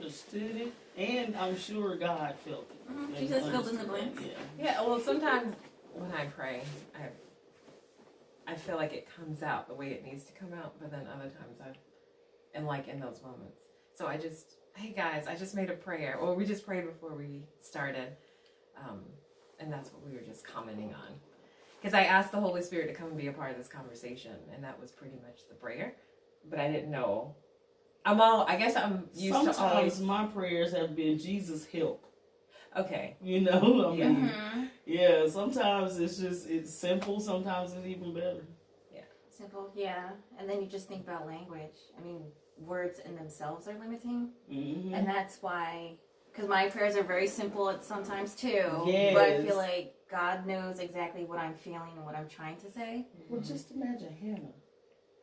understood it, and I'm sure God felt it. Mm-hmm. Jesus filled in the blanks. Yeah. Well, sometimes when I pray, I feel like it comes out the way it needs to come out, but then other times and like in those moments. So hey guys, I just made a prayer, or we just prayed before we started, and that's what we were just commenting on. Because I asked the Holy Spirit to come and be a part of this conversation, and that was pretty much the prayer. But I didn't know. I guess I'm used Sometimes to always. my prayers have been Jesus help. Okay. You know, I mean, Mm-hmm. yeah. Sometimes it's simple. Sometimes it's even better. Yeah. Simple, yeah. And then you just think about language. I mean, words in themselves are limiting, and that's why. Because my prayers are very simple at sometimes too. Yes. But I feel like God knows exactly what I'm feeling and what I'm trying to say. Well, just imagine Hannah.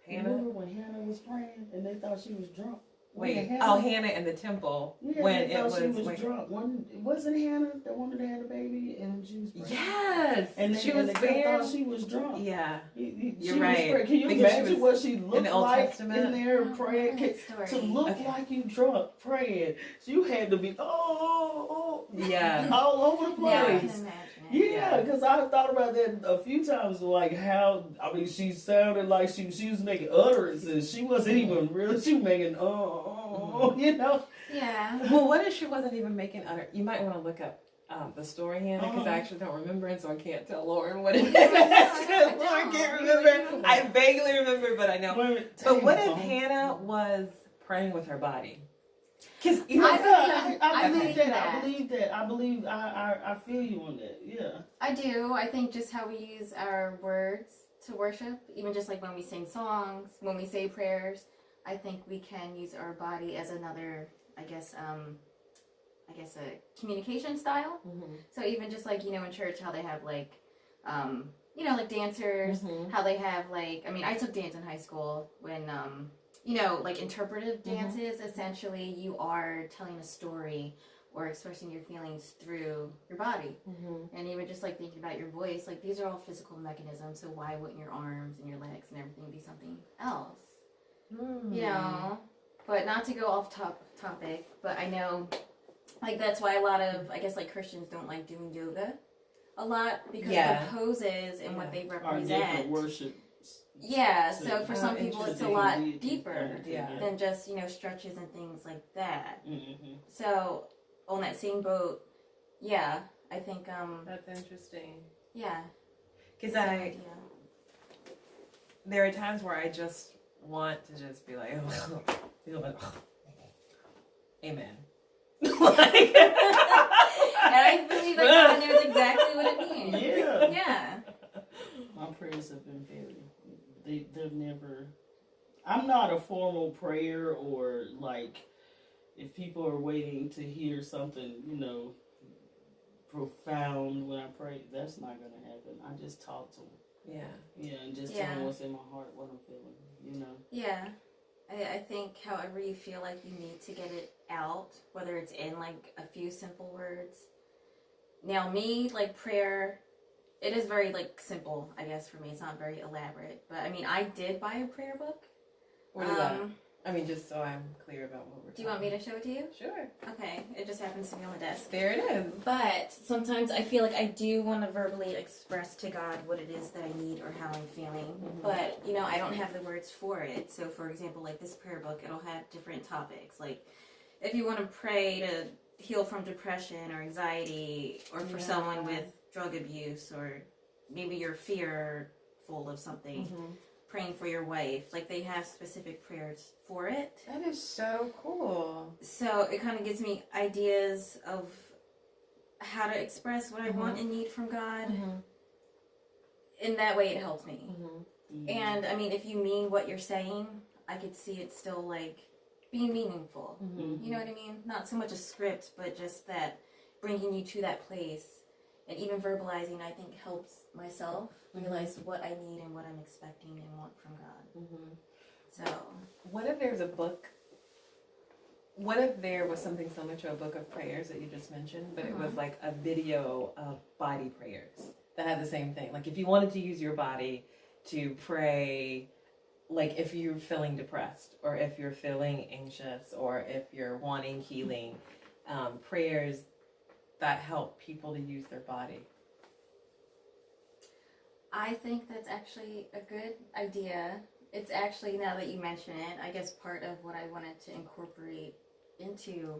Hannah? Remember when Hannah was praying and they thought she was drunk? Wait, Hannah, Hannah in the temple yeah, when they it thought was she was drunk. Wasn't Hannah the one that had a baby and she was praying? Yes, And she was they thought she was drunk. Yeah, You're right. Can you Because imagine what she looked like Testament? in there praying? To look like you drunk praying, so you had to be yeah, all over the place. Yeah, I can imagine it. Yeah, because I thought about that a few times, like how, I mean, she sounded like she was making utterances. She wasn't even really, she was making, you know. Yeah. Well, what if she wasn't even making You might want to look up the story, Hannah, because I actually don't remember it, so I can't tell Lauren what it is. Lauren can't remember. I vaguely remember, but I know. But what if Hannah was praying with her body? Because I believe that. I feel you on that. Yeah. I do. I think just how we use our words to worship, even just like when we sing songs, when we say prayers, I think we can use our body as another, I guess a communication style. Mm-hmm. So even just like, in church, how they have like, like dancers, how they have like, I mean, I took dance in high school when, like interpretive dances, essentially you are telling a story or expressing your feelings through your body. And even just like thinking about your voice, like these are all physical mechanisms, so why wouldn't your arms and your legs and everything be something else? But not to go off topic, but I know like that's why a lot of, I guess, like Christians don't like doing yoga a lot, because the poses and what they represent are different worship. Yeah, so for some people it's a lot deeper than just, stretches and things like that. So on that same boat, I think that's interesting. Yeah. Because there are times where I just want to just be like, amen. And I believe that God knows exactly what it means. Yeah. Yeah. My prayers have been they've never, I'm not a formal prayer, or like if people are waiting to hear something, profound when I pray, that's not going to happen. I just talk to them. Yeah, and just tell them what's in my heart, what I'm feeling, Yeah. I think however you feel like you need to get it out, whether it's in like a few simple words. Now me, like prayer, it is very like simple, I guess, for me. It's not very elaborate. But I mean, I did buy a prayer book. What is that? I mean, just so I'm clear about what we're talking about. Do you want me to show it to you? Sure. Okay. It just happens to be on the desk. There it is. But sometimes I feel like I do want to verbally express to God what it is that I need or how I'm feeling. But, I don't have the words for it. So, for example, like this prayer book, it'll have different topics. Like, if you want to pray to heal from depression or anxiety, or for someone with drug abuse, or maybe you're fearful of something, praying for your wife, like they have specific prayers for it. That is so cool. So it kind of gives me ideas of how to express what I want and need from God. In that way, it helps me. And I mean, if you mean what you're saying, I could see it still like being meaningful. You know what I mean? Not so much a script, but just that bringing you to that place. And even verbalizing, I think, helps myself realize what I need and what I'm expecting and want from God. So, what if there's a book? What if there was something similar to a book of prayers that you just mentioned, but it was like a video of body prayers that had the same thing? Like if you wanted to use your body to pray like if you're feeling depressed or if you're feeling anxious or if you're wanting healing, prayers that help people to use their body. I think that's actually a good idea. It's actually, now that you mention it, I guess part of what I wanted to incorporate into,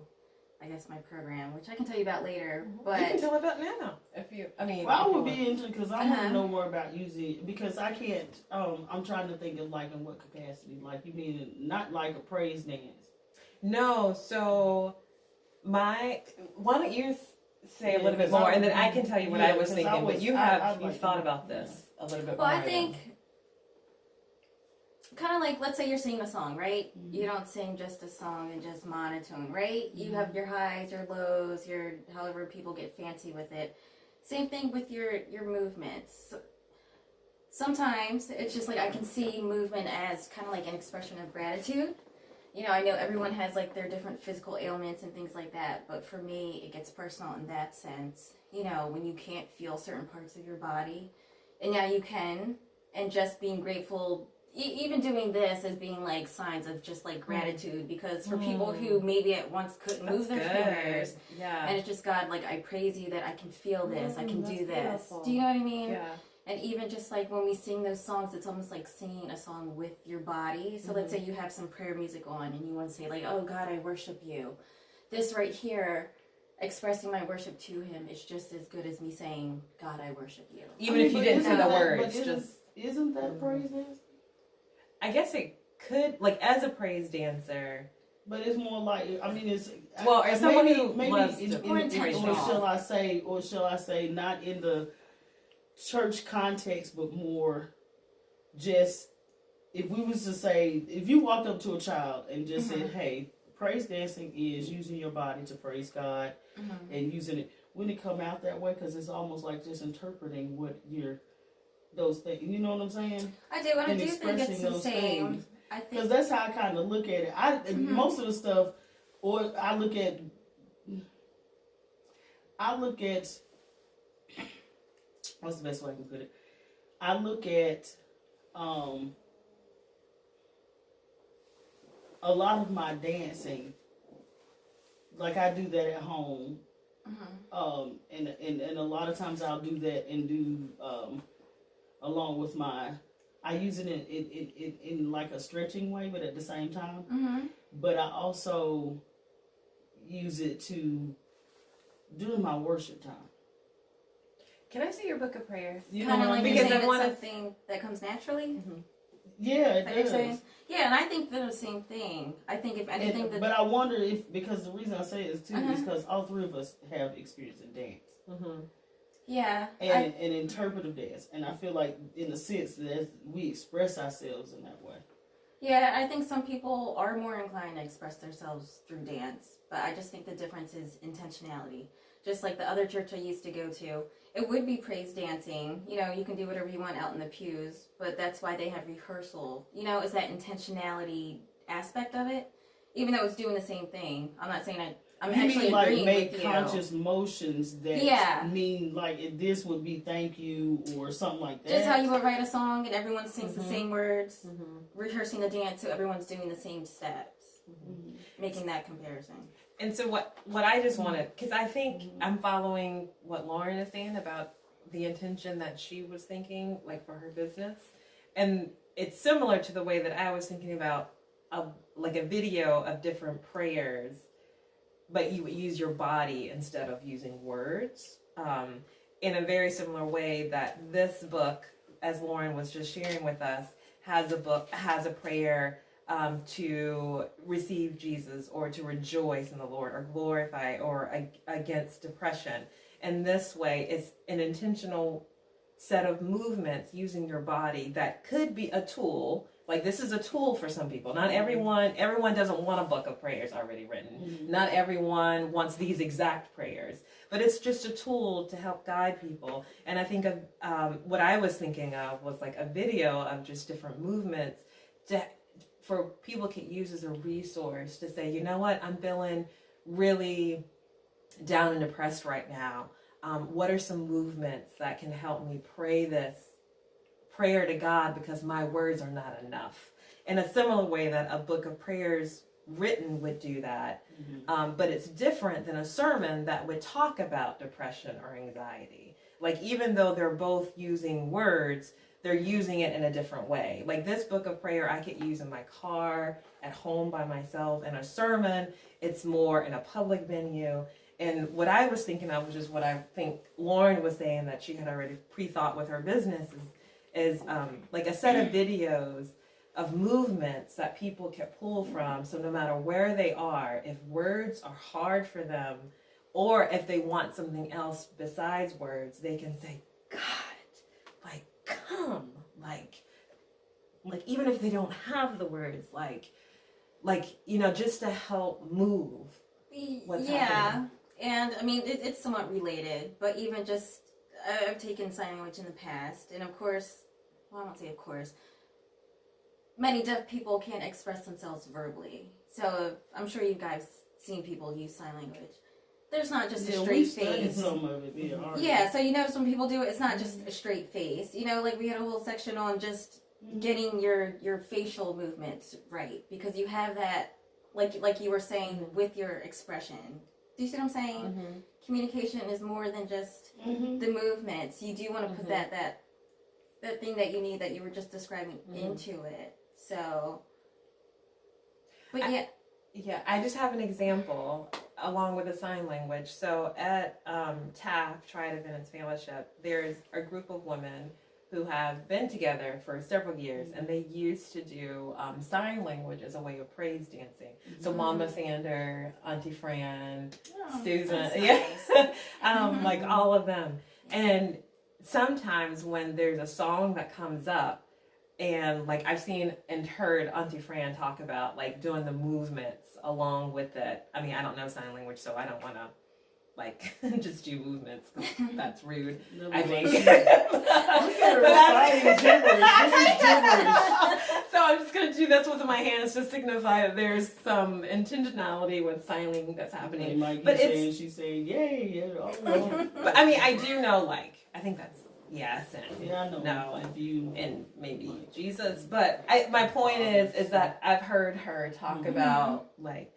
I guess, my program, which I can tell you about later. But you can tell about now. If you, I mean, well, I would be into, because I want to know more about using, because I can't. I'm trying to think of like in what capacity. Like you mean not like a praise dance? No. So why don't you say a little bit 'cause more, and then I can tell you what I was thinking. But you've like thought about this a little bit more. Well, I think kind of like, let's say you're singing a song, right? Mm-hmm. You don't sing just a song and just monotone, right? You have your highs, your lows, your however people get fancy with it. Same thing with your movements. Sometimes it's just like I can see movement as kind of like an expression of gratitude. You know, I know everyone has like their different physical ailments and things like that, but for me, it gets personal in that sense. You know, when you can't feel certain parts of your body, and now you can, and just being grateful, even doing this as being like signs of just like gratitude, because for people who maybe at once couldn't move their fingers, and it's just, God, like, I praise you that I can feel this, I can do this. Beautiful. Do you know what I mean? Yeah. And even just like when we sing those songs, it's almost like singing a song with your body. So let's say you have some prayer music on and you want to say like, oh God, I worship you. This right here, expressing my worship to him, is just as good as me saying, God, I worship you. Even if you didn't say the words, isn't that praise dance? I guess it could, like, as a praise dancer. But it's more like, I mean, it's well, as someone who maybe loves in, to more in, intentional. or shall I say, not in the church context, but more just, if we was to say, if you walked up to a child and just said, hey, praise dancing is using your body to praise God and using it, wouldn't it come out that way? Because it's almost like just interpreting what you're, those things, you know what I'm saying? I do, and I do think it's the same. Things. I think Because that's how I kind of look at it. Most of the stuff, or I look at, what's the best way I can put it? I look at a lot of my dancing, like I do that at home, and a lot of times I'll do that and do along with I use it in like a stretching way, but at the same time. But I also use it to during my worship time. Can I see your book of prayers? kind of like because you're saying I want something that comes naturally. Yeah, it That you're does. saying? Yeah, and I think they're the same thing. I think if anything, But I wonder if, because the reason I say it is too is because all three of us have experience in dance. yeah, And interpretive dance, and I feel like in the sense that we express ourselves in that way. yeah, I think some people are more inclined to express themselves through dance, but I just think the difference is intentionality. Just like the other church I used to go to, it would be praise dancing. You know, you can do whatever you want out in the pews, but that's why they have rehearsal. You know, is that intentionality aspect of it? Even though it's doing the same thing. I'm not saying I'm You actually mean like agreeing make with you. conscious motions that mean like this would be thank you or something like that. Just how you would write a song and everyone sings the same words, rehearsing the dance so everyone's doing the same steps, making that comparison. And so what I just wanted, because I think I'm following what Lauren is saying about the intention that she was thinking, like for her business. And it's similar to the way that I was thinking about a video of different prayers, but you would use your body instead of using words. In a very similar way that this book, as Lauren was just sharing with us, has a prayer to receive Jesus or to rejoice in the Lord or glorify or against depression. And this way, it's an intentional set of movements using your body that could be a tool. Like this is a tool for some people. Not everyone doesn't want a book of prayers already written. Not everyone wants these exact prayers. But it's just a tool to help guide people. And I think of what I was thinking of was like a video of just different movements for people to use as a resource to say, you know what, I'm feeling really down and depressed right now. What are some movements that can help me pray this prayer to God because my words are not enough? in a similar way that a book of prayers written would do that. But it's different than a sermon that would talk about depression or anxiety. Like, even though they're both using words, they're using it in a different way. Like, this book of prayer I could use in my car, at home by myself. And a sermon, it's more in a public venue. And what I was thinking of, which is what I think Lauren was saying that she had already pre-thought with her business, is like a set of videos of movements that people can pull from. So no matter where they are, if words are hard for them, or if they want something else besides words, they can say, God, like, come, like even if they don't have the words, like, you know, just to help move what's happening. And I mean, it's somewhat related, but even just, I've taken sign language in the past, and of course, well, I won't say of course, many deaf people can't express themselves verbally. So I'm sure you guys seen people use sign language. There's not just a straight face. Some of it, yeah, so you notice when people do it, it's not just a straight face. You know, like we had a whole section on just getting your facial movements right, because you have that, like you were saying, with your expression. Do you see what I'm saying? Communication is more than just the movements. You do want to put that thing that you need, that you were just describing, into it. So, but yeah, I just have an example along with the sign language. So at TAF, Triad Adventist Fellowship, there's a group of women who have been together for several years, and they used to do sign language as a way of praise dancing. So Mama Sander, Auntie Fran, Susan, like all of them. And sometimes when there's a song that comes up, and like I've seen and heard Auntie Fran talk about like doing the movements along with it. I mean, I don't know sign language, so I don't want to like just do movements. That's rude. I think. So I'm just gonna do this with my hands to signify that there's some intentionality with signing that's happening. But she's saying, "Yay!" But I mean, I do know, like, I think that's yes, and I know. No, and you, and maybe Jesus. But my point is that I've heard her talk about like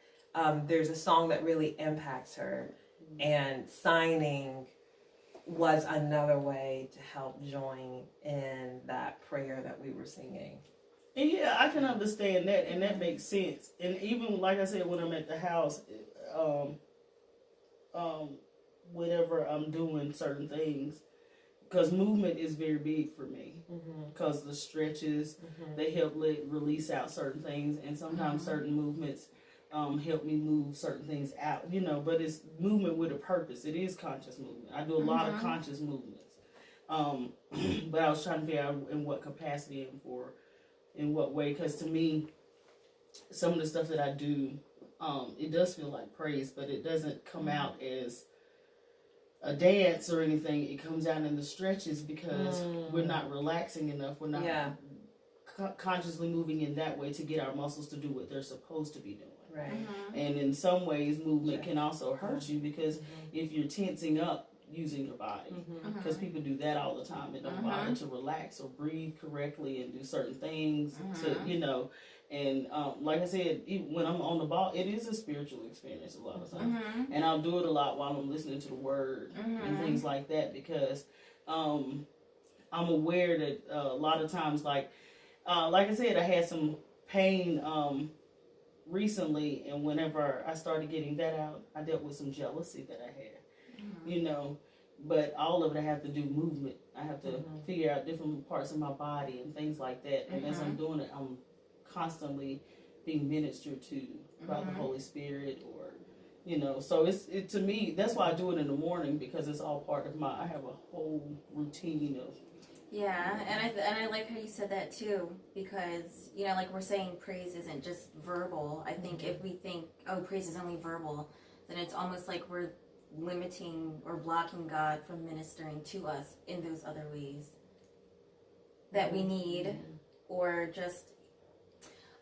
there's a song that really impacts her, and signing was another way to help join in that prayer that we were singing. And yeah, I can understand that, and that makes sense. And even like I said, when I'm at the house, whenever I'm doing certain things, because movement is very big for me. Because the stretches, they help release out certain things, and sometimes certain movements help me move certain things out. You know, but it's movement with a purpose. It is conscious movement. I do a lot of conscious movements. But I was trying to figure out in what capacity and in what way, because to me, some of the stuff that I do, it does feel like praise, but it doesn't come out as a dance or anything. It comes out in the stretches because we're not relaxing enough. We're not consciously moving in that way to get our muscles to do what they're supposed to be doing. Right. And in some ways, movement can also hurt you, because if you're tensing up using your body, because people do that all the time and don't bother to relax or breathe correctly and do certain things to, you know. And like I said, even when I'm on the ball, it is a spiritual experience a lot of times. And I'll do it a lot while I'm listening to the word and things like that, because I'm aware that a lot of times, like I said, I had some pain recently, and whenever I started getting that out, I dealt with some jealousy that I had, you know. But all of it, I have to do movement. I have to figure out different parts of my body and things like that. And as I'm doing it, I'm constantly being ministered to by the Holy Spirit, or, you know. So it to me, that's why I do it in the morning, because it's all part of I have a whole routine of. Yeah, and I like how you said that too, because, you know, like we're saying, praise isn't just verbal. I think if we think, oh, praise is only verbal, then it's almost like we're limiting or blocking God from ministering to us in those other ways that we need, or just,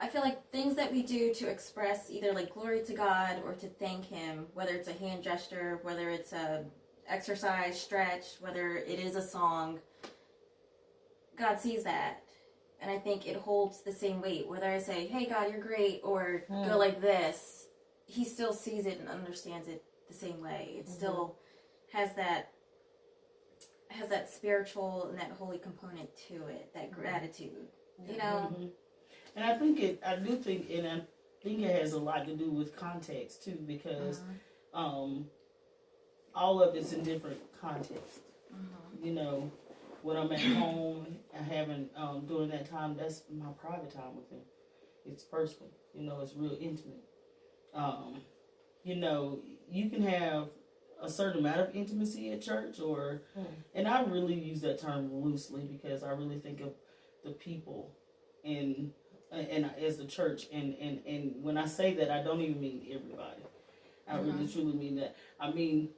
I feel like things that we do to express either like glory to God or to thank Him, whether it's a hand gesture, whether it's a exercise, stretch, whether it is a song, God sees that, And I think it holds the same weight. Whether I say, hey, God, you're great, or go like this, he still sees it and understands it the same way. It still has that spiritual and that holy component to it, that gratitude, you know? And I do think it has a lot to do with context too, because all of it's in different contexts. You know, when I'm at home and having during that time, that's my private time with him. It's personal. You know, it's real intimate. You know, you can have a certain amount of intimacy at church, and I really use that term loosely because I really think of the people and as the church, and when I say that, I don't even mean everybody. I really truly mean that. I mean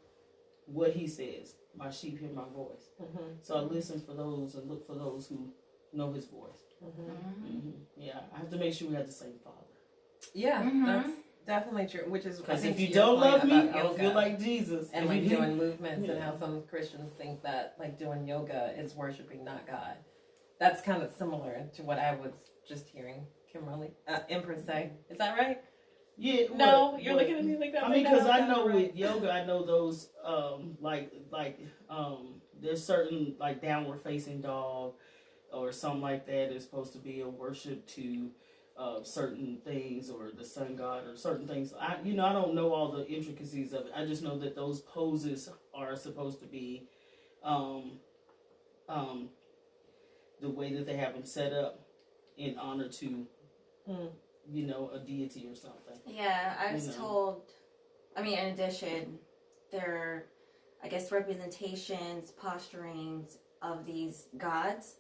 what he says. My sheep hear my voice. So I listen for those and look for those who know his voice. Yeah, I have to make sure we have the same Father. Yeah, that's definitely true. Which is because if you don't love me, I don't feel like Jesus. And like doing movements and how some Christians think that like doing yoga is worshiping not God. That's kind of similar to what I was just hearing Kimberly Empress say. Is that right? Yeah. No, you're looking at me like that. I mean, because I know with yoga, I know those there's certain like downward facing dog or something like that is supposed to be a worship to certain things or the sun god or certain things. I don't know all the intricacies of it. I just know that those poses are supposed to be the way that they have them set up in honor to a deity or something. Yeah, I was told, I mean, in addition, there are, I guess, representations, posturings of these gods.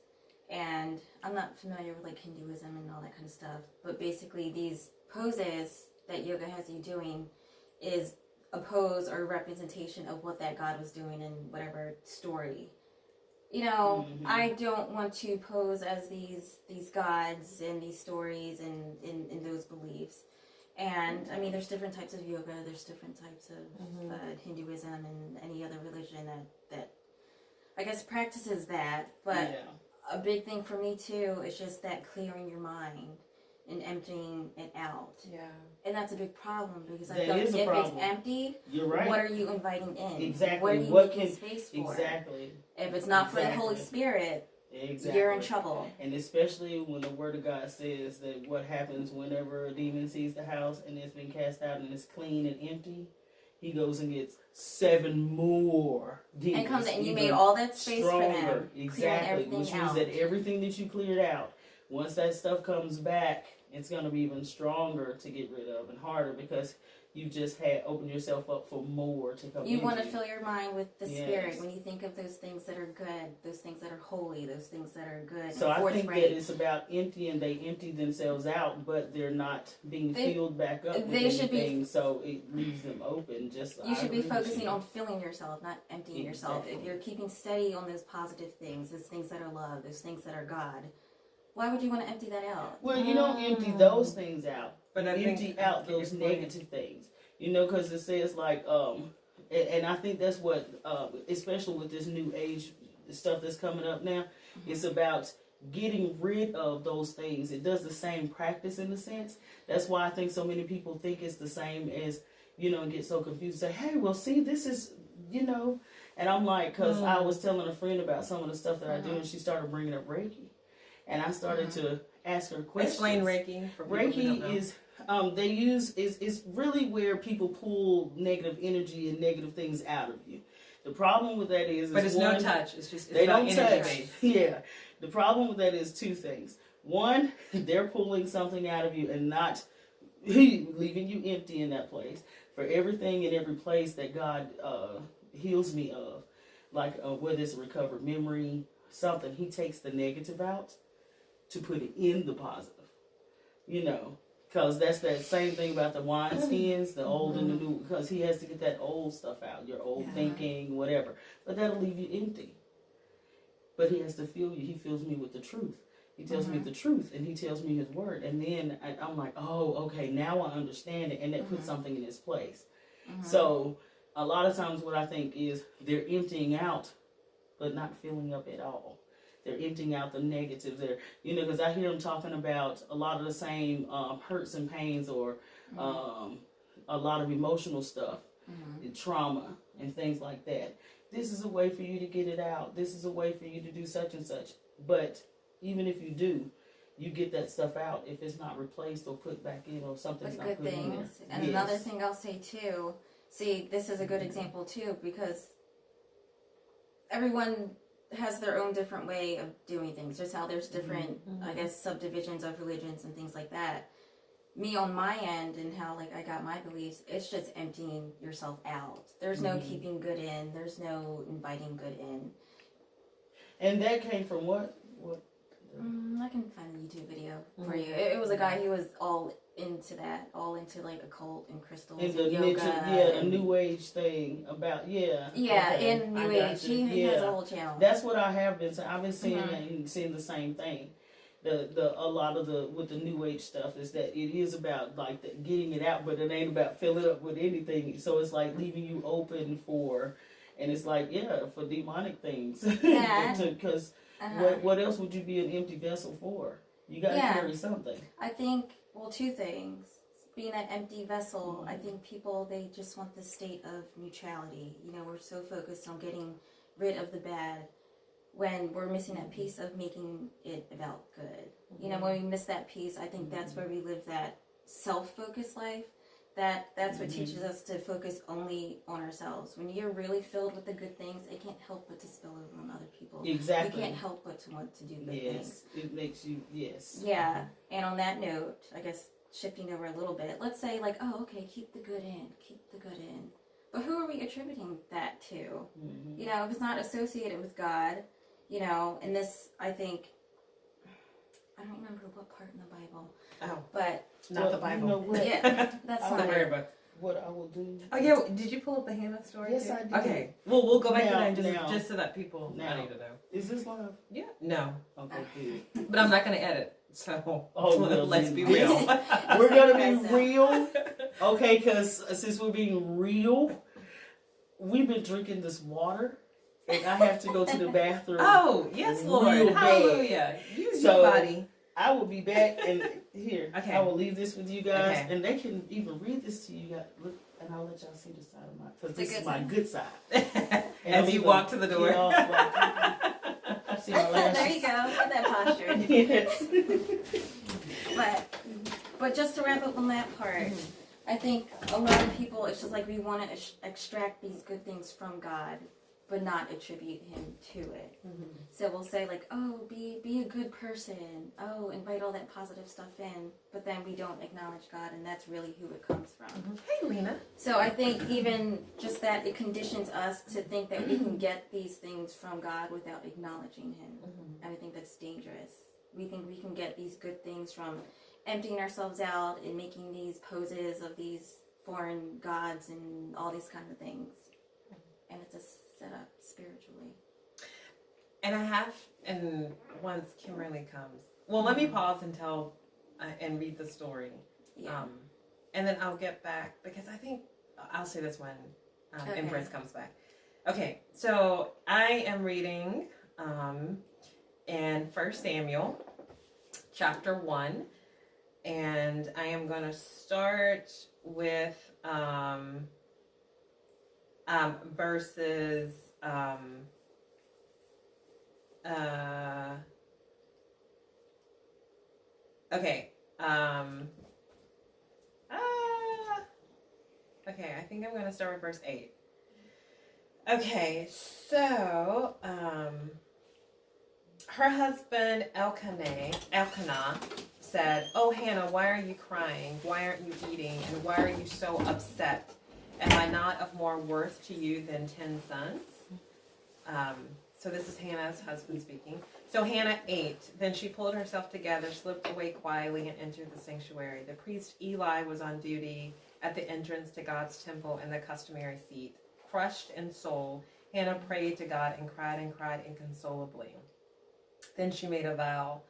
And I'm not familiar with like Hinduism and all that kind of stuff, but basically these poses that yoga has you doing is a pose or a representation of what that god was doing in whatever story. You know, I don't want to pose as these gods and these stories and in those beliefs. And I mean, there's different types of yoga, there's different types of Hinduism and any other religion that I guess practices that, but a big thing for me too is just that clearing your mind and emptying it out. Yeah. And that's a big problem because I feel like if it's empty, you're right. What are you inviting in? Exactly. What are you making space for? Exactly. If it's not for the Holy Spirit, you're in trouble. And especially when the Word of God says that what happens whenever a demon sees the house and it's been cast out and it's clean and empty, he goes and gets 7 more demons. And comes in, and you made all that space stronger. for them. Exactly. Which means that everything that you cleared out, once that stuff comes back, it's going to be even stronger to get rid of and harder because you just had opened yourself up for more to come. You want to fill your mind with the Spirit when you think of those things that are good, those things that are holy, those things that are good. So I think that it's about emptying. They empty themselves out, but they're not being filled back up with anything, so it leaves them open. You should be focusing on filling yourself, not emptying yourself. If you're keeping steady on those positive things, those things that are love, those things that are God, why would you want to empty that out? Well, you don't empty those things out, but empty out those negative things. You know, because it says like, and I think that's what, especially with this new age stuff that's coming up now, it's about getting rid of those things. It does the same practice in a sense. That's why I think so many people think it's the same as, and get so confused. Say, hey, well, see, this is, and I'm like, because I was telling a friend about some of the stuff that I do, and she started bringing up Reiki. And I started to ask her questions. Explain Reiki. Reiki is it's really where people pull negative energy and negative things out of you. The problem with that is, but it's no touch. It's just they don't touch. Yeah. The problem with that is 2 things. One, they're pulling something out of you and not leaving you empty in that place. For everything in every place that God heals me of, like whether it's a recovered memory, something, He takes the negative out to put it in the positive, because that's that same thing about the wineskins, the old and the new, because He has to get that old stuff out, your old thinking, whatever, but that'll leave you empty. But He has to fill you. He fills me with the truth. He tells me the truth, and He tells me His word, and then I'm like, oh, okay, now I understand it, and that puts something in its place. So a lot of times what I think is they're emptying out, but not filling up at all. They're emptying out the negatives. They're, because I hear them talking about a lot of the same hurts and pains, or a lot of emotional stuff, trauma and things like that. This is a way for you to get it out. This is a way for you to do such and such. But even if you do, you get that stuff out if it's not replaced or put back in, or something's not put in there. And another thing I'll say too, see, this is a good example too, because everyone has their own different way of doing things. Just how there's different, I guess, subdivisions of religions and things like that. Me on my end, and how like I got my beliefs, it's just emptying yourself out. There's no keeping good in. There's no inviting good in. And that came from what? I can find a YouTube video for you. It was a guy who was all into that, all into like occult and crystals and yoga. A new age thing about in new age. He has a whole channel. That's what I have been saying. I've been seeing and seeing the same thing. A lot of with the new age stuff is that it is about like getting it out, but it ain't about filling up with anything. So it's like leaving you open for, and it's like for demonic things. Because what else would you be an empty vessel for? You got to carry something. I think two things. Being an empty vessel, I think people, they just want the state of neutrality. We're so focused on getting rid of the bad, when we're missing that piece of making it about good. When we miss that piece, I think that's where we live that self-focused life. That's what teaches us to focus only on ourselves. When you're really filled with the good things, it can't help but to spill over on other people. Exactly. You can't help but to want to do good things. It makes you, Yeah, and on that note, I guess shifting over a little bit, let's say like, keep the good in. But who are we attributing that to? If it's not associated with God, and this, I think, I don't remember what part in the Bible. Oh. But not the Bible. That's not it. book. What I will do. Oh yeah, did you pull up the Hannah story? Yes, too? I did. Okay, well we'll go back to that now. just so that people need to know. Is this live? Yeah. No. Okay, good. But I'm not going to edit. So let's be real. real. We're gonna be real, okay? Because since we're being real, we've been drinking this water, and I have to go to the bathroom. Oh yes, Lord, hallelujah! Use your body. I will be back, and here, I will leave this with you guys, and they can even read this to you guys. Look, and I'll let y'all see the side of because this is my good side. As you walk to the door. See my lashes. There you go. Get that posture. Yes. But just to wrap up on that part, I think a lot of people, it's just like we want to extract these good things from God, but not attribute Him to it. So we'll say like, be a good person. Invite all that positive stuff in. But then we don't acknowledge God, and that's really who it comes from. Hey, Lena. So I think even just that, it conditions us to think that we can get these things from God without acknowledging Him. And I think that's dangerous. We think we can get these good things from emptying ourselves out and making these poses of these foreign gods and all these kind of things. And it's a setup spiritually. And once Kimberly comes, well, let me pause and tell and read the story. Yeah. And then I'll get back, because I think I'll say this when Empress comes back. Okay, so I am reading in 1 Samuel chapter 1, and I am going to start with verses okay, I think I'm going to start with verse 8. Okay, so her husband Elkanah said, "Oh Hannah, why are you crying? Why aren't you eating? And why are you so upset? Am I not of more worth to you than 10 sons?" So this is Hannah's husband speaking. So Hannah ate. Then she pulled herself together, slipped away quietly, and entered the sanctuary. The priest Eli was on duty at the entrance to God's temple in the customary seat. Crushed in soul, Hannah prayed to God and cried inconsolably. Then she made a vow.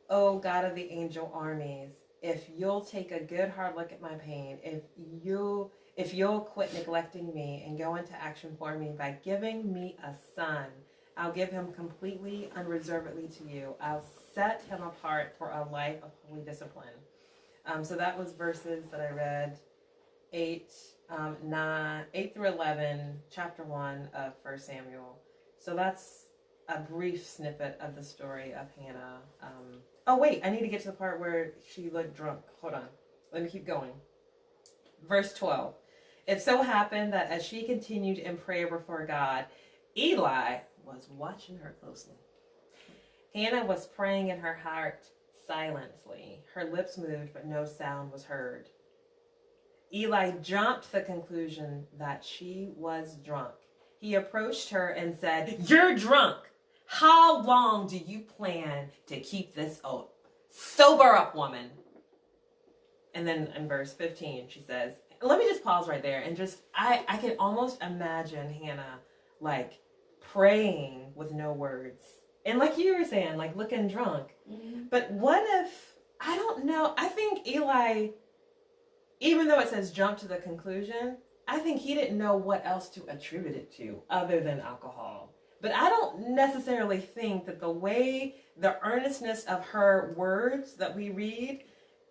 "Oh God of the angel armies, if you'll take a good hard look at my pain, if you'll quit neglecting me and go into action for me by giving me a son, I'll give him completely, unreservedly to you. I'll set him apart for a life of holy discipline. So that was verses that I read 8 through 11, chapter 1 of 1 Samuel. So that's a brief snippet of the story of Hannah. Oh, wait, I need to get to the part where she looked drunk. Hold on. Let me keep going. Verse 12. It so happened that as she continued in prayer before God, Eli was watching her closely. Hannah was praying in her heart silently. Her lips moved, but no sound was heard. Eli jumped to the conclusion that she was drunk. He approached her and said, "You're drunk. How long do you plan to keep this oath? Sober up, woman." And then in verse 15, she says, let me just pause right there and just, I can almost imagine Hannah like praying with no words. And like you were saying, like looking drunk. Mm-hmm. But what if, I don't know, I think Eli, even though it says jump to the conclusion, I think he didn't know what else to attribute it to other than alcohol. But I don't necessarily think that the way, the earnestness of her words that we read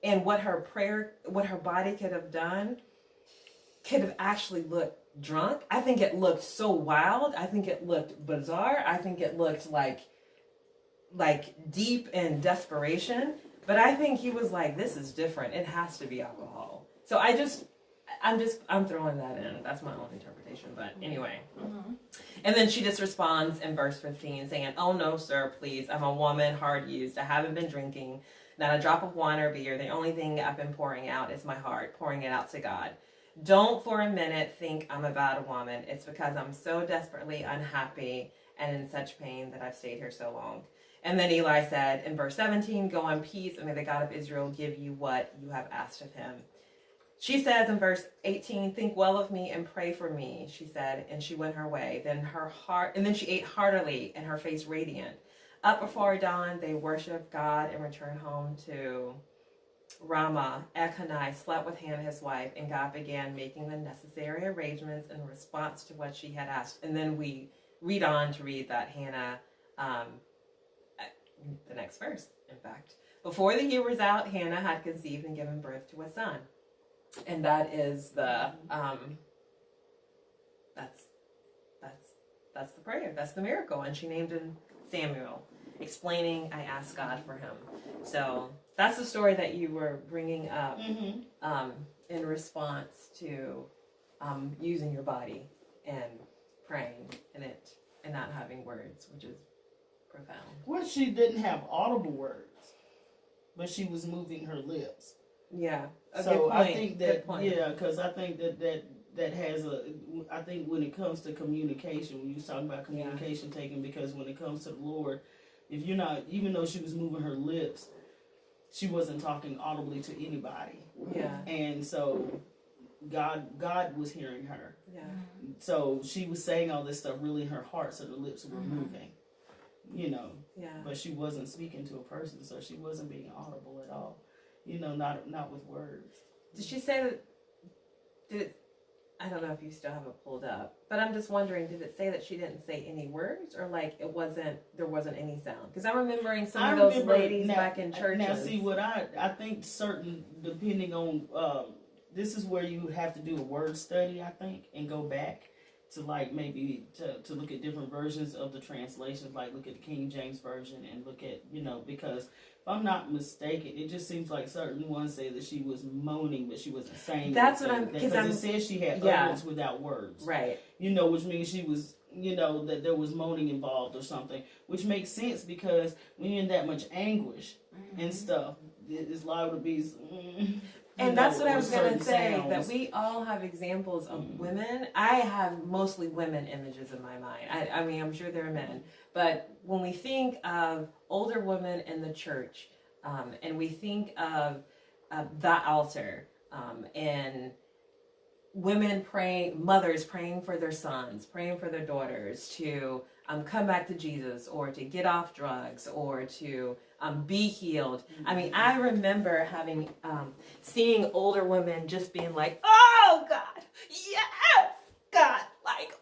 and what her prayer, what her body could have done, could have actually looked drunk. I think it looked so wild. I think it looked bizarre. I think it looked like deep in desperation. But I think he was like, this is different. It has to be alcohol. So I'm throwing that in. That's my own interpretation. But anyway. Mm-hmm. And then she just responds in verse 15 saying, "Oh no, sir, please. I'm a woman, hard used. I haven't been drinking. Not a drop of wine or beer. The only thing I've been pouring out is my heart, pouring it out to God. Don't for a minute think I'm a bad woman. It's because I'm so desperately unhappy and in such pain that I've stayed here so long." And then Eli said in verse 17, "Go in peace, and may the God of Israel give you what you have asked of him." She says in verse 18, "Think well of me and pray for me," she said, and she went her way. Then she ate heartily and her face radiant. Up before dawn, they worshiped God and returned home to Ramah. Elkanah slept with Hannah, his wife, and God began making the necessary arrangements in response to what she had asked. And then we read on to read that Hannah, the next verse, in fact. Before the year was out, Hannah had conceived and given birth to a son. And that is the, that's the prayer. That's the miracle. And she named him Samuel, explaining, I asked God for him. So that's the story that you were bringing up in response to using your body and praying in it and not having words, which is profound. Well, she didn't have audible words, but she was moving her lips. Yeah. So I think that, yeah, because I think that has I think when it comes to communication, when you're talking about communication taking, because when it comes to the Lord, if you're not, even though she was moving her lips, she wasn't talking audibly to anybody. Yeah. And so God was hearing her. Yeah. So she was saying all this stuff really in her heart, so the lips were moving. You know. Yeah. But she wasn't speaking to a person, so she wasn't being audible at all. You know, not with words. Did she say that? I don't know if you still have it pulled up, but I'm just wondering, did it say that she didn't say any words, or like there wasn't any sound? Because I'm remembering some of those ladies back in churches. Now, see, what I think certain, depending on, this is where you have to do a word study, I think, and go back to like maybe to look at different versions of the translations, like look at the King James Version and look at, because if I'm not mistaken, it just seems like certain ones say that she was moaning, but she wasn't saying. That's what I'm, because it says she had utterance without words. Right. Which means she was, that there was moaning involved or something, which makes sense because when you're in that much anguish and stuff, it's liable to be. And that's what I was going to say, that we all have examples of women. I have mostly women images in my mind. I mean, I'm sure there are men. But when we think of older women in the church, and we think of the altar, and women praying, mothers praying for their sons, praying for their daughters to come back to Jesus, or to get off drugs, or to be healed. I mean, I remember seeing older women just being like, "Oh God, yes, God," like,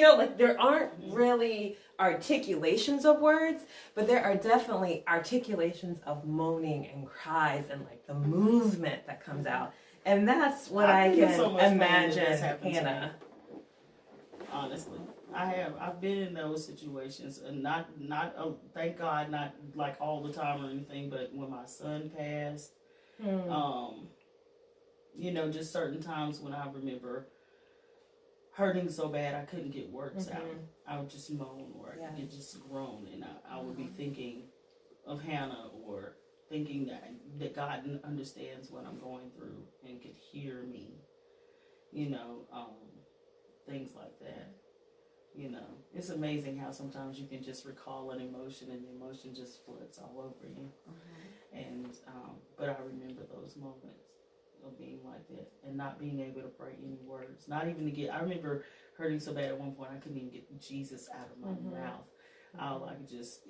still like there aren't really articulations of words, but there are definitely articulations of moaning and cries and like the movement that comes out. And that's what I can imagine Hannah. Honestly, I've been in those situations, and not thank God, not like all the time or anything, but when my son passed, you know, just certain times when I remember hurting so bad I couldn't get words out. I would just moan, or I could just groan, and I would be thinking of Hannah, or thinking that God understands what I'm going through and could hear me, you know, things like that. You know, it's amazing how sometimes you can just recall an emotion and the emotion just floods all over you. And but I remember those moments of being like that and not being able to pray any words, not even to get. I remember hurting so bad at one point I couldn't even get Jesus out of my mouth. I like just,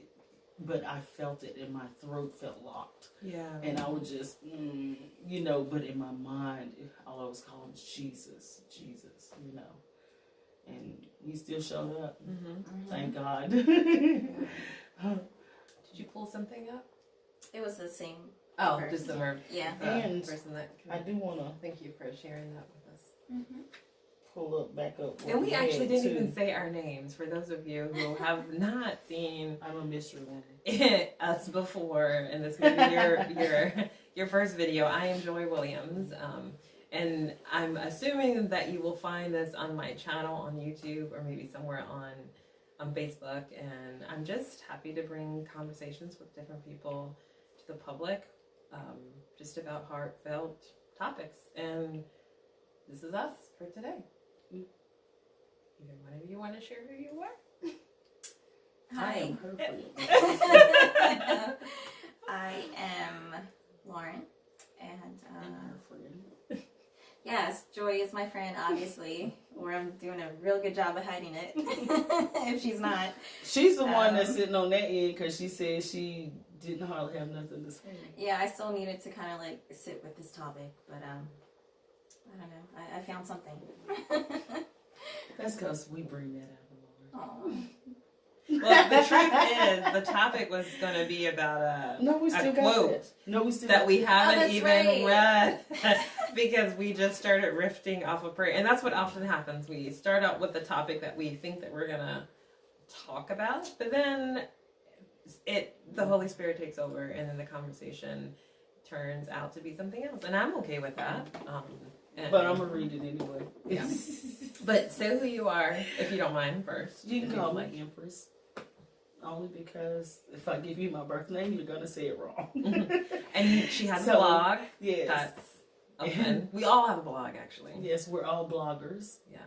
but I felt it, and my throat felt locked. Yeah. And I would just, you know, but in my mind, all I was calling was Jesus, Jesus, you know. And he still showed up. Thank God. Did you pull something up? It was the same. Oh, verse. just the verb. Yeah. And person that I do want to thank you for sharing that with us. Pull up back up. And we actually didn't even say our names for those of you who have not seen I'm a mystery woman. us before, and this may be your first video. I am Joy Williams. And I'm assuming that you will find this on my channel on YouTube or maybe somewhere on Facebook. And I'm just happy to bring conversations with different people to the public, just about heartfelt topics. And this is us for today. Either one of you want to share who you are? Hi. I am her friend. I am Lauren, and her friend. yes, Joy is my friend, obviously, or I'm doing a real good job of hiding it, if she's not. She's the one that's sitting on that end because she said she didn't hardly have nothing to say. Yeah, I still needed to kind of like sit with this topic, but I don't know. I found something. That's because we bring that out of the Lord. Well, the truth is, the topic was going to be about a quote that we haven't even read because we just started riffing off of prayer. And that's what often happens. We start out with the topic that we think that we're going to talk about, but then the Holy Spirit takes over, and then the conversation turns out to be something else. And I'm okay with that. But I'm going to read it anyway. Yeah. But say who you are, if you don't mind, first. You can call me Empress. Only because if I give you my birth name, you're going to say it wrong. And she has a blog. Yes. That's open. We all have a blog, actually. Yes, we're all bloggers. Yeah.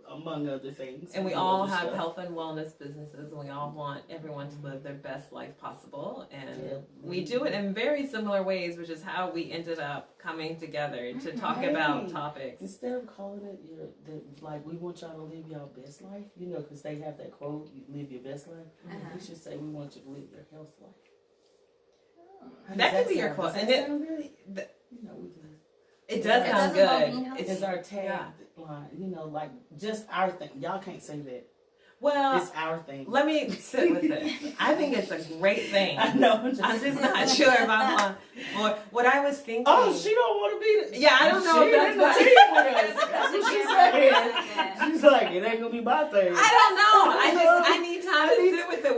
Among other things. And we all have health and wellness businesses, and we all want everyone to live their best life possible. And we do it in very similar ways, which is how we ended up coming together to talk about topics. Instead of calling it like we want y'all to live your best life, you know, because they have that quote, you live your best life. We should say we want you to live your health life. That could be your quote. And it really, you know, we can. It does sound good. It's our tagline, you know, like just our thing. Y'all can't say that. Well, it's our thing. Let me sit with it. I think it's a great thing. I know. I'm just not sure if I'm on. What I was thinking. Oh, she don't want to be. Yeah, I don't know if that's what she's saying. She's like, it ain't gonna be my thing. I don't know. I need time to sit with it.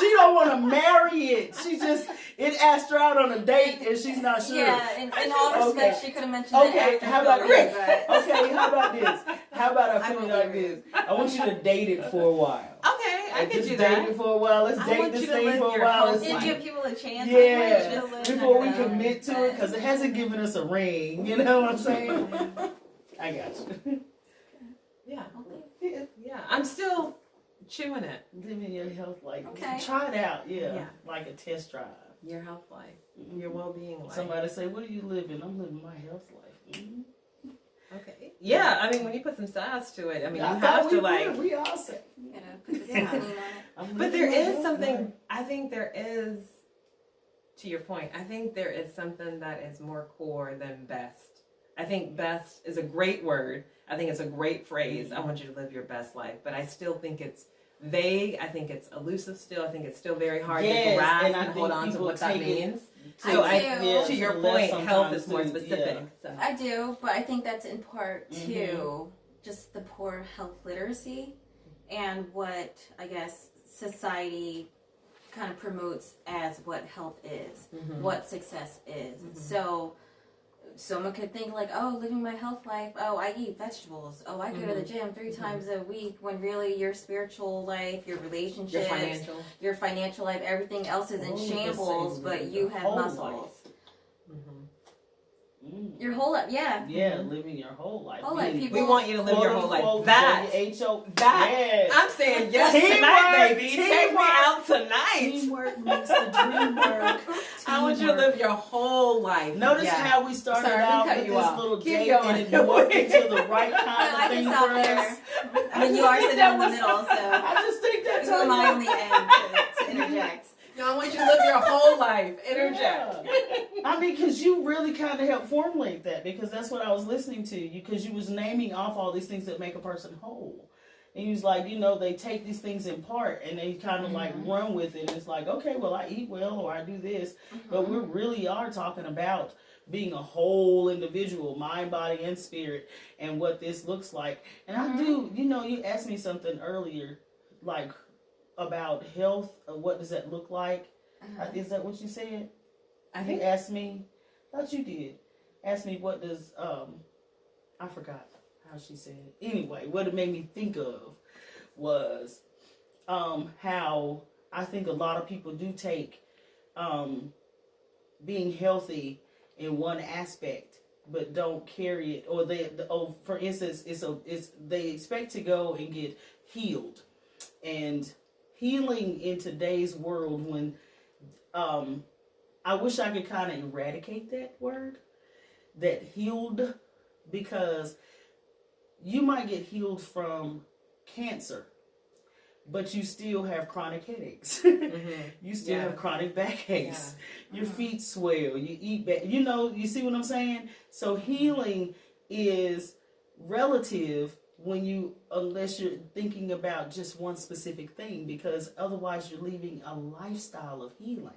She don't want to marry it. It asked her out on a date and she's not sure. Yeah, in all respect, she could have mentioned it. Okay, how about this? Okay, how about this? How about I put it like this? I want you to date it for a while. Okay, I can do that. Date it for a while. Let's date this thing for a while. Let's give people a chance. Yeah, before we commit to it, because it hasn't given us a ring. You know what I'm saying? I got you. Yeah. I'm still chewing it. Living your health life. Try it out. Yeah. Like a test drive. Your health life. Your well-being life. Somebody say, what are you living? I'm living my health life. Okay. Yeah, I mean, when you put some sass to it, I mean, you have to we all say. You gotta put the seasoning on it. But there is something, I think there is, to your point, I think there is something that is more core than best I think best is a great word. I think it's a great phrase. I want you to live your best life. But I still think it's vague. I think it's elusive still. I think it's still very hard to grasp and hold on to what that means. So to your point, health is more specific. Yeah. So. I do, but I think that's in part to just the poor health literacy and what, I guess, society kind of promotes as what health is, what success is. So someone could think like, oh, living my health life, oh, I eat vegetables, oh, I go to the gym 3 times a week, when really your spiritual life, your relationships, your financial life, everything else is in shambles, but you have muscles. Your whole life, living your whole life. We want you to live your whole life. That yes. I'm saying yes tonight, baby. Take me out tonight. Teamwork makes the dream work. I want you to live your whole life. Notice how we started out with this little date and it morphed into the right kind of thing for us. I mean, you are sitting in the middle, so I just think that's who am I on the end to interject? No, I want you to live your whole life. Interject. Yeah. I mean, because you really kind of helped formulate that, because that's what I was listening to you, because you was naming off all these things that make a person whole. And you was like, they take these things in part and they kind of like run with it. And it's like, okay, well, I eat well or I do this. But we really are talking about being a whole individual, mind, body, and spirit, and what this looks like. And I do, you asked me something earlier, like, about health, what does that look like? Is that what you said? I think you asked me. Thought you did. Ask me what does I forgot how she said it. Anyway, what it made me think of was how I think a lot of people do take being healthy in one aspect, but don't carry it, or for instance, they expect to go and get healed, and healing in today's world, when I wish I could kind of eradicate that word, that healed, because you might get healed from cancer, but you still have chronic headaches. You still have chronic backaches. Your feet swell. You eat bad. You see what I'm saying? So healing is relative unless you're thinking about just one specific thing, because otherwise you're leaving a lifestyle of healing.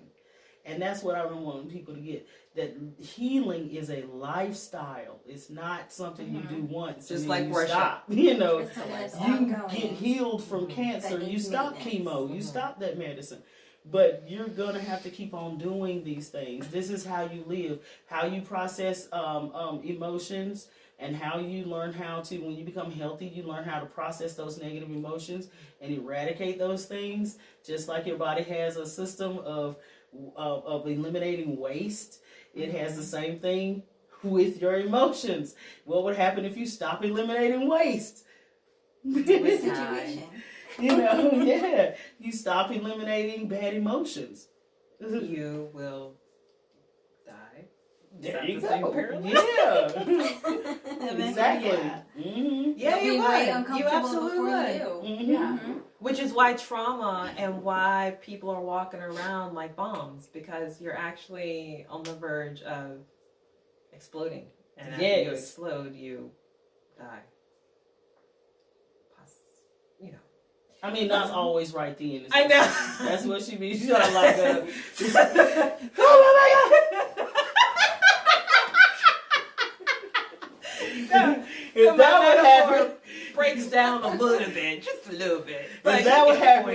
And that's what I really want people to get, that healing is a lifestyle. It's not something you do once just and like then you worship. stop. You you get healed from cancer, you stop chemo, you stop that medicine. But you're going to have to keep on doing these things. This is how you live, how you process emotions, and how you learn how to, when you become healthy, you learn how to process those negative emotions and eradicate those things. Just like your body has a system of eliminating waste, it has the same thing with your emotions. What would happen if you stop eliminating waste? Situation. You stop eliminating bad emotions. You will die. There you go. Yeah. Exactly. Yeah, you would. You absolutely would. Yeah. Which is why trauma and why people are walking around like bombs, because you're actually on the verge of exploding. And after you explode, you die. I mean, not always right then. I know. That's what she means. She's not like a... If that would happen, breaks down a little bit, just a little bit. But that would happen.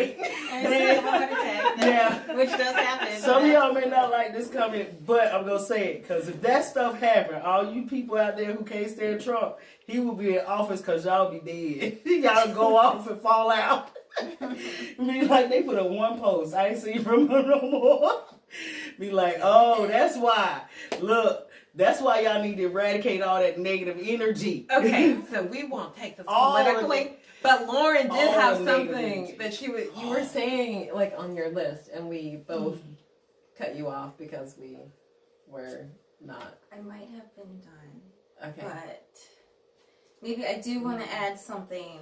Which does happen. Some of y'all may not like this comment, but I'm gonna say it, because if that stuff happened, all you people out there who can't stand Trump, he will be in office because y'all be dead. Y'all go off and fall out. Be like, they put up one post, I ain't seen from her no more. Be like, oh, that's why. Look. That's why y'all need to eradicate all that negative energy. Okay, so we won't take this politically, but Lauren did have something that you were saying, like, on your list, and we both cut you off because we were not. I might have been done. Okay. But maybe I do want to add something.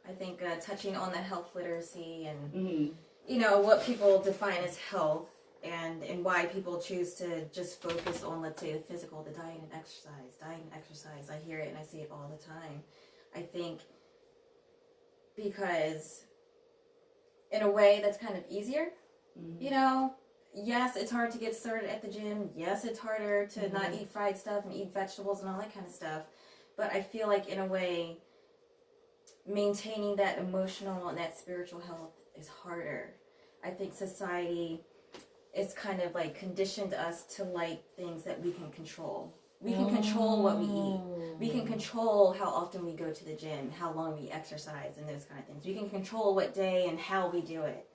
I think touching on the health literacy and, what people define as health. and why people choose to just focus on, let's say, the physical, the diet and exercise. I hear it and I see it all the time. I think because in a way that's kind of easier, you know. Yes, it's hard to get started at the gym. Yes, it's harder to not eat fried stuff and eat vegetables and all that kind of stuff. But I feel like in a way, maintaining that emotional and that spiritual health is harder. I think society is kind of like conditioned us to like things that we can control. We can control what we eat. We can control how often we go to the gym, how long we exercise, and those kind of things. We can control what day and how we do it.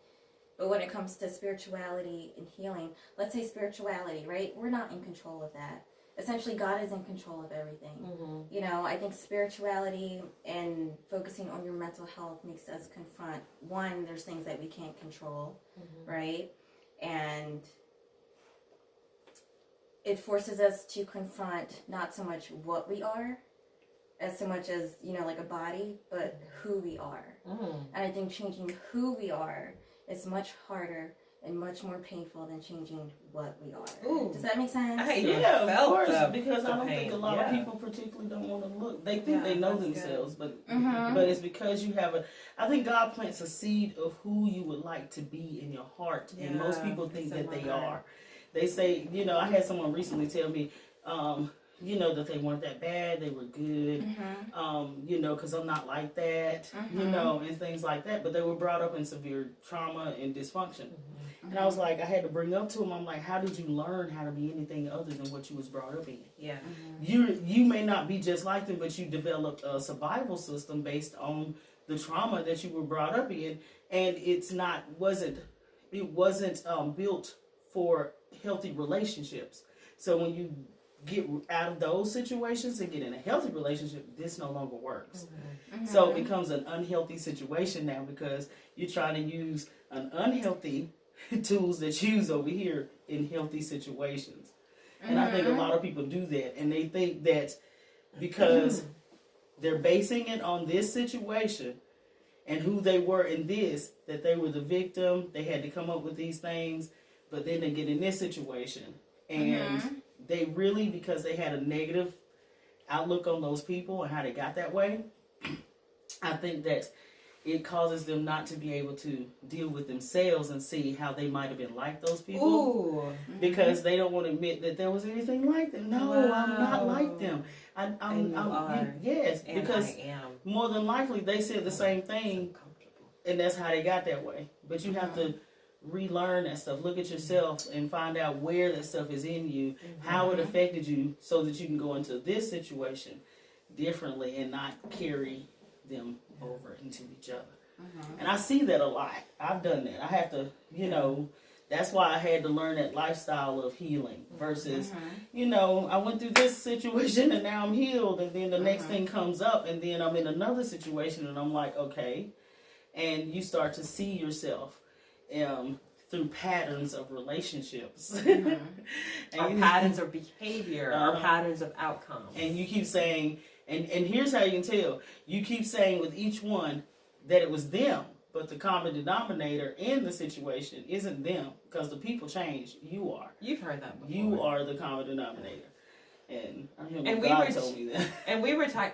But when it comes to spirituality and healing, let's say spirituality, right? We're not in control of that. Essentially, God is in control of everything. You know, I think spirituality and focusing on your mental health makes us confront, one, there's things that we can't control, right? And it forces us to confront not so much what we are, as so much as, you know, like a body, but who we are. And I think changing who we are is much harder and much more painful than changing what we are. Ooh. Does that make sense? Yeah, of course, because I don't think a lot of people particularly don't want to look. They think they know themselves, but it's because you have I think God plants a seed of who you would like to be in your heart, and most people think that they are. They say, you know, I had someone recently tell me, you know, that they weren't that bad, they were good, you know, because I'm not like that, you know, and things like that. But they were brought up in severe trauma and dysfunction. And I was like, I had to bring up to them, I'm like, how did you learn how to be anything other than what you was brought up in? Yeah. You may not be just like them, but you developed a survival system based on the trauma that you were brought up in, and it wasn't built for healthy relationships. So when you get out of those situations and get in a healthy relationship, this no longer works. So it becomes an unhealthy situation now because you're trying to use an unhealthy tools that you use over here in healthy situations. And I think a lot of people do that, and they think that because they're basing it on this situation and who they were in this, that they were the victim, they had to come up with these things, but then they get in this situation. And they really, because they had a negative outlook on those people and how they got that way, I think that it causes them not to be able to deal with themselves and see how they might have been like those people. Ooh. Because they don't want to admit that there was anything like them. No, I'm not like them. Yes, and because I am. more than likely they said the same thing, and that's how they got that way. But you have to relearn that stuff. Look at yourself and find out where that stuff is in you, how it affected you, so that you can go into this situation differently and not carry them over into each other. And I see that a lot. I've done that. I have to, you know, that's why I had to learn that lifestyle of healing versus, you know, I went through this situation and now I'm healed, and then the next thing comes up and then I'm in another situation and I'm like, okay. And you start to see yourself through patterns of relationships. And patterns of behavior or patterns of outcomes. And you keep saying, and here's how you can tell. You keep saying with each one that it was them, but the common denominator in the situation isn't them, because the people change. You are. You've heard that before. You are the common denominator. And I remember and God told me that. And we were talking,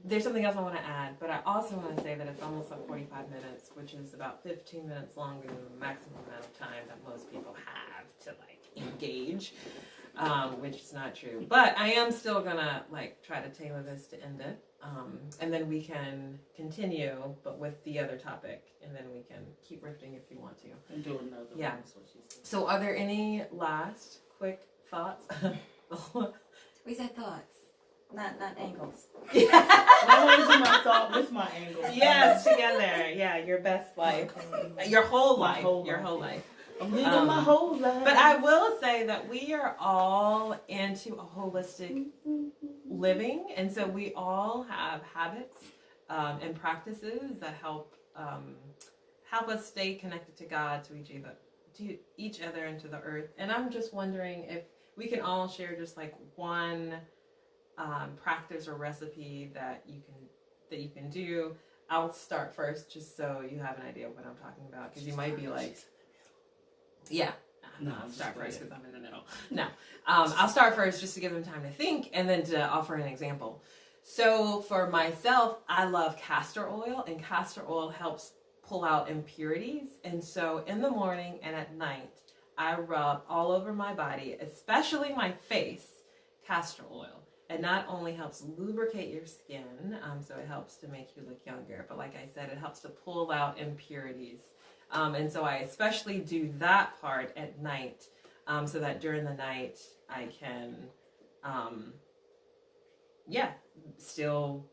there's something else I want to add, but I also want to say that it's almost like 45 minutes, which is about 15 minutes longer than the maximum amount of time that most people have to like engage, which is not true. But I am still gonna like try to tailor this to end it, and then we can continue, but with the other topic, and then we can keep riffing if you want to. And do another one. Yeah. That's what she said. So, are there any last quick thoughts? We said thoughts, not angles. I want to do my thought with my angle. Yes, together. Yeah, your best life. Your whole life. Your whole life. I'm living my whole life. But I will say that we are all into a holistic living. And so we all have habits and practices that help us stay connected to God, to each other, and to the earth. And I'm just wondering if we can all share just like one practice or recipe that you can do I'll start first just so you have an idea of what I'm talking about, because you might be like, yeah. No, I'll start first because I'm in the middle. No, I'll start first just to give them time to think and then to offer an example. So for myself, I love castor oil, and castor oil helps pull out impurities. And so in the morning and at night, I rub all over my body, especially my face, castor oil. It not only helps lubricate your skin, so it helps to make you look younger, but like I said, it helps to pull out impurities. And so I especially do that part at night, so that during the night I can, still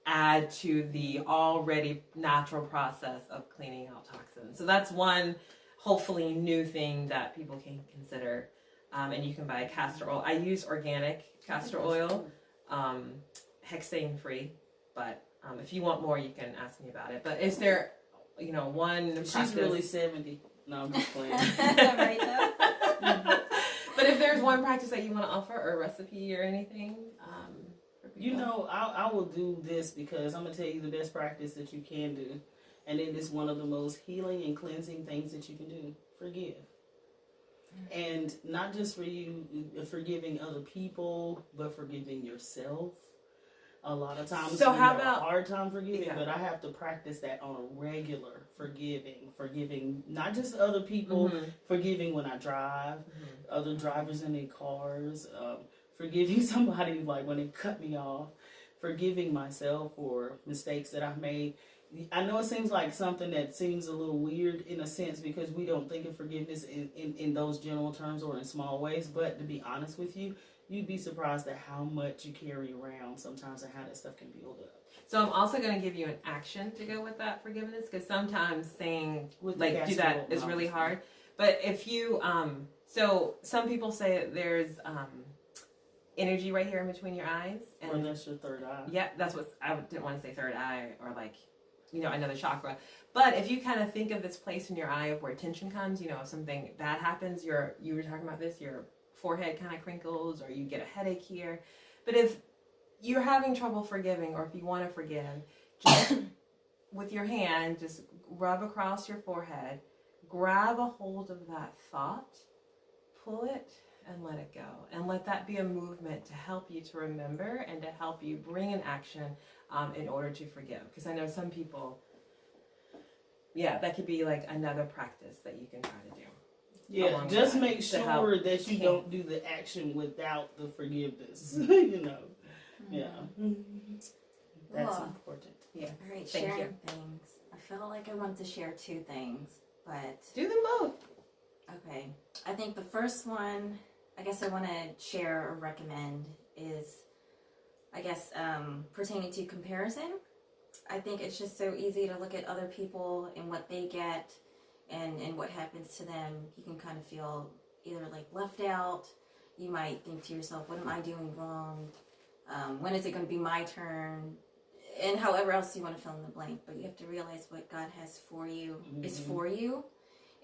add to the already natural process of cleaning out toxins. So that's one hopefully new thing that people can consider. And you can buy castor oil. I use organic castor oil, hexane free, but if you want more, you can ask me about it. But is there, one She's practice... really 70. No, I'm just playing. Right though. But if there's one practice that you want to offer, or a recipe or anything, for people? I will do this because I'm going to tell you the best practice that you can do. And it is one of the most healing and cleansing things that you can do. Forgive. And not just for you forgiving other people, but forgiving yourself. A lot of times So we how have about, a hard time forgiving, yeah. but I have to practice that on a regular forgiving not just other people, forgiving when I drive, other drivers in their cars, forgiving somebody like when they cut me off, forgiving myself for mistakes that I've made. I know it seems like something that seems a little weird in a sense because we don't think of forgiveness in those general terms or in small ways, but to be honest with you, you'd be surprised at how much you carry around sometimes and how that stuff can build up. So I'm also going to give you an action to go with that forgiveness, because sometimes saying, With like, do that is really hard. But if you, so some people say there's energy right here in between your eyes. And or that's your third eye. Yeah, that's what, I didn't want to say third eye or like, another chakra. But if you kind of think of this place in your eye of where tension comes, if something bad happens, you were talking about this, your forehead kind of crinkles or you get a headache here. But if you're having trouble forgiving, or if you want to forgive, just with your hand, just rub across your forehead, grab a hold of that thought, pull it, and let it go. And let that be a movement to help you to remember and to help you bring an action in order to forgive. Because I know some people, that could be like another practice that you can try to do. Yeah, just make sure that you don't do the action without the forgiveness. Yeah. That's important. Yeah. All right, Thank sharing you. things. I felt like I wanted to share two things, but... Do them both. Okay. I think the first one, I guess I want to share or recommend is, pertaining to comparison. I think it's just so easy to look at other people and what they get and what happens to them. You can kind of feel either like left out. You might think to yourself, what am I doing wrong? When is it going to be my turn? And however else you want to fill in the blank. But you have to realize what God has for you is for you.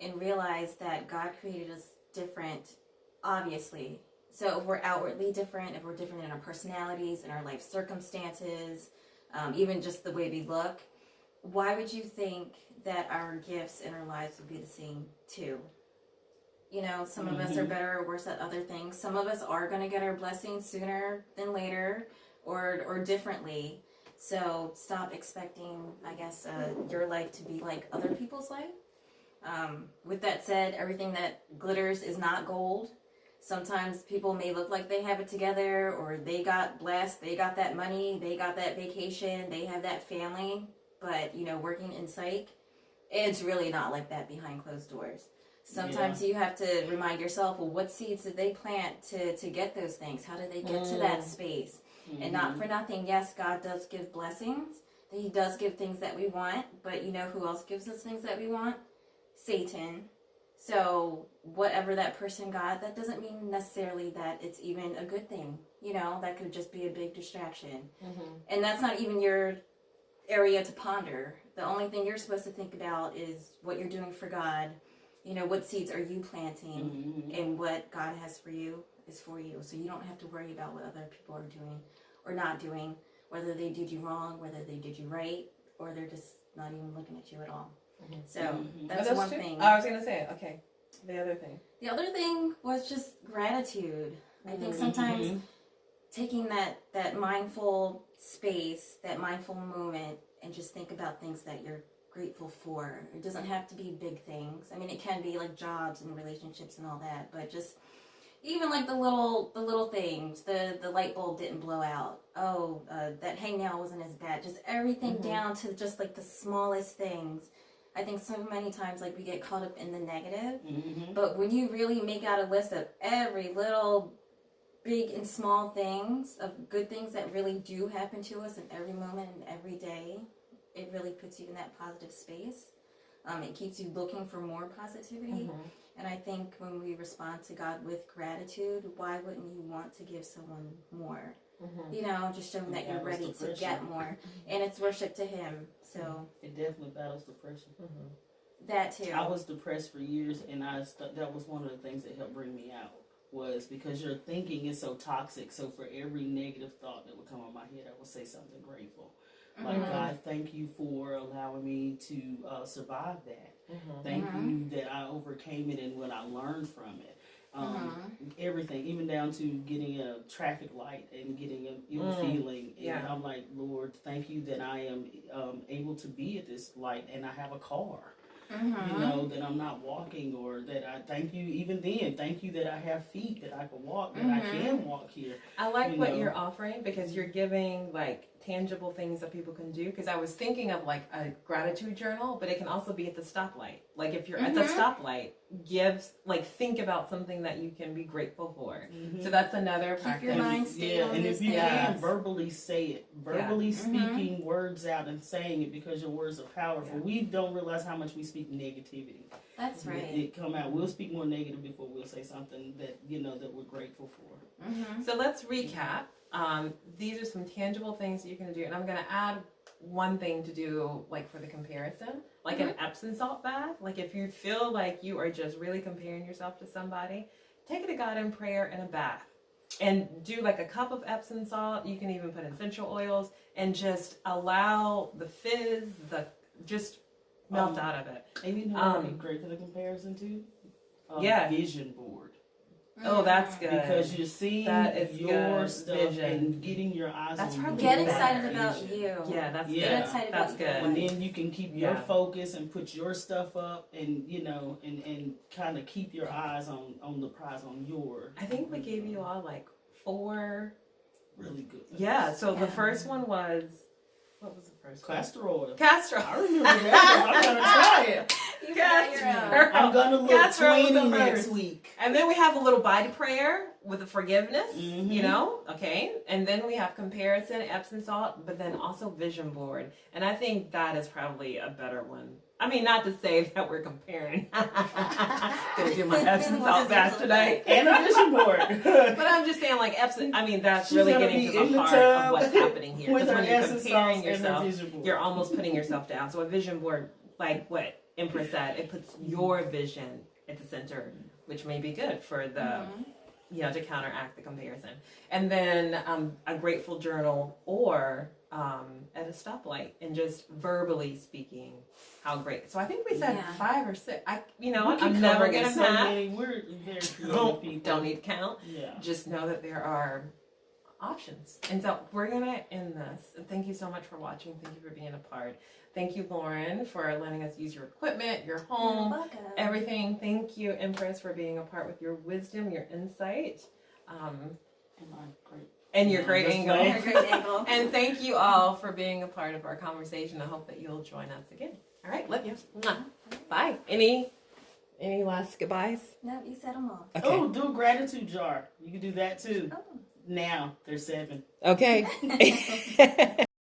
And realize that God created us different, obviously. So if we're outwardly different, if we're different in our personalities, in our life circumstances, even just the way we look, why would you think that our gifts in our lives would be the same too? Some of us are better or worse at other things. Some of us are going to get our blessings sooner than later or differently. So stop expecting, your life to be like other people's life. With that said, everything that glitters is not gold. Sometimes people may look like they have it together, or they got blessed, they got that money, they got that vacation, they have that family, but working in psych, it's really not like that behind closed doors. Sometimes you have to remind yourself, well, what seeds did they plant to get those things? How did they get to that space? And not for nothing, yes, God does give blessings. He does give things that we want, but who else gives us things that we want? Satan. So whatever that person got, that doesn't mean necessarily that it's even a good thing. That could just be a big distraction. And that's not even your area to ponder. The only thing you're supposed to think about is what you're doing for God. What seeds are you planting, and what God has for you is for you. So you don't have to worry about what other people are doing or not doing, whether they did you wrong, whether they did you right, or they're just not even looking at you at all. Mhm. So Mhm. that's Are those one two? thing. I was gonna say, okay, the other thing. The other thing was just gratitude. I think sometimes Mhm. taking that mindful space, that mindful moment, and just think about things that you're grateful for. It doesn't have to be big things. I mean, it can be like jobs and relationships and all that, but just even like the little things. The light bulb didn't blow out. Oh, that hangnail wasn't as bad. Just everything down to just like the smallest things. I think so many times like we get caught up in the negative, but when you really make out a list of every little big and small things, of good things that really do happen to us in every moment and every day, it really puts you in that positive space. It keeps you looking for more positivity. And I think when we respond to God with gratitude, why wouldn't you want to give someone more? You know, just showing that you're ready to get more. And it's worship to Him. So it definitely battles depression. That too. I was depressed for years, and that was one of the things that helped bring me out. Was because your thinking is so toxic. So for every negative thought that would come on my head, I would say something grateful. Like, God, thank you for allowing me to survive that. Thank you that I overcame it and what I learned from it. Everything, even down to getting a traffic light and getting an ill feeling. And I'm like, Lord, thank you that I am able to be at this light and I have a car. You know, that I'm not walking, or that I thank you even then. Thank you that I have feet, that I can walk, that I can walk here. I like what you're offering, because you're giving like tangible things that people can do. Because I was thinking of like a gratitude journal, but it can also be at the stoplight. Like if you're at the stoplight, think about something that you can be grateful for. So that's another practice. Keep your mind stayed on and this if you thing. can verbally say it, verbally speaking words out and saying it, because your words are powerful. We don't realize how much we speak negativity. That's right. It come out. We'll speak more negative before we'll say something that that we're grateful for. So let's recap. These are some tangible things that you can do, and I'm going to add one thing to do, like for the comparison, like an Epsom salt bath. Like if you feel like you are just really comparing yourself to somebody, take it to God in prayer and a bath, and do like a cup of Epsom salt. You can even put essential oils and just allow the fizz, just melt out of it. And you know what would be great for the comparison too? Vision board. Oh, that's good. Because you're seeing your stuff and getting your eyes on Get excited about you. Yeah, that's good. Get excited That's about good. And then you can keep your focus and put your stuff up, and and kind of keep your eyes on the prize, on your. I think we gave you all like 4 really good things. Yeah, so the first one was, what was the first one? Castor oil. Castor oil. I remember that. I'm gonna try it. You got your own. I'm gonna look Castor oil was 20 the next first. week. And then we have a little body prayer with a forgiveness, okay? And then we have comparison, Epsom salt, but then also vision board. And I think that is probably a better one. I mean, not to say that we're comparing. Gonna do my Epsom salt bath tonight. And a vision board. But I'm just saying, like, Epsom, I mean, that's really getting to the heart of what's happening here. Because when you're comparing yourself, you're almost putting yourself down. So a vision board, like what Empress said, it puts your vision at the center, which may be good for the, to counteract the comparison. And then a grateful journal, or at a stoplight, and just verbally speaking how great. So I think we said 5 or 6. I'm never going to math. We're very creative people. Don't need to count. Yeah. Just know that there are options. And so we're going to end this. And thank you so much for watching. Thank you for being a part. Thank you, Lauren, for letting us use your equipment, your home, everything. Thank you, Empress, for being a part with your wisdom, your insight. And your great angle. And thank you all for being a part of our conversation. I hope that you'll join us again. All right, love you. Bye. Any last goodbyes? No, you said them all. Okay. Oh, do a gratitude jar. You can do that too. Oh. Now, there's 7. Okay.